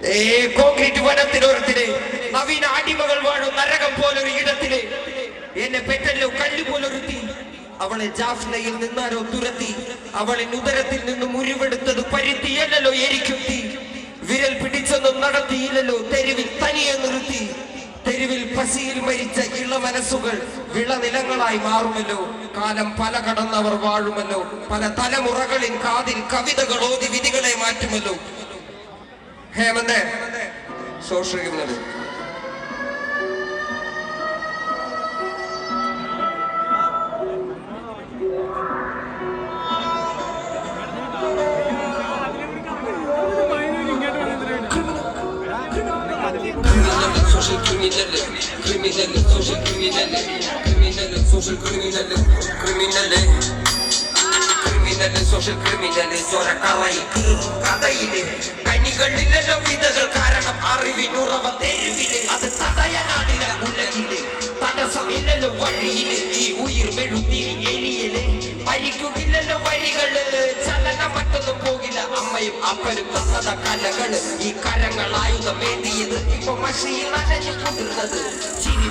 Concrete വനത്തിനോരത്തിലെ നവീന അടിമകൾ വാഴും നരകം പോലൊരു ഇടത്തിലെ എന്നെ പെറ്റല്ലോ കല്ല് പോലൊരുത്തി. അവളെ ജാഫ്നയിൽ നിന്നാരോ തുരത്തി. അവളെ ഉദരത്തിൽ നിന്നും ഉരുവെടുത്തത് പരുത്തിയല്ലോ എരിക്കുത്തി. വിരൽ പിടിച്ചൊന്നും നടത്തിയില്ലല്ലോ തെരുവിൽ തനിയെ നിർത്തി. തെരുവിൽ പസിയിൽ മരിച്ച ഇള മനസ്സുകൾ വിളനിലങ്ങളായി മാറുമല്ലോ. കാലം പല കടന്നവർ വാഴുമല്ലോ. പല തലമുറകളിൽ കാതിൽ കവിതകൾ ഓതി വിധികളെ മാറ്റുമല്ലോ. ഹേമന്തേ social criminal social criminal, criminal, social criminal, criminal, social criminal, criminal, criminal, social criminal, ചോരക്കളയിൽ കഥയില് കണികളിലല്ലോ വിധകൾ കാരണം അറിവിനുറവ തെരുവില് അത് തടയാനാണില്ല ഉലകില് തടസ്സമില്ലല്ലോ വഴിയില് ഈ ഉയിർ മെഴുതിരി എലിയല് മരിക്കുകില്ലല്ലോ വഴികള് ചലനം മറ്റൊന്നും പോകില്ല അമ്മയും അപ്പനും തന്നത കലകള് ഈ കരങ്ങൾ ആയുധം വേണ്ടിയത് ഇപ്പൊ മഷിയിൽ നനഞ്ഞു കുതിർന്നത് ചിരി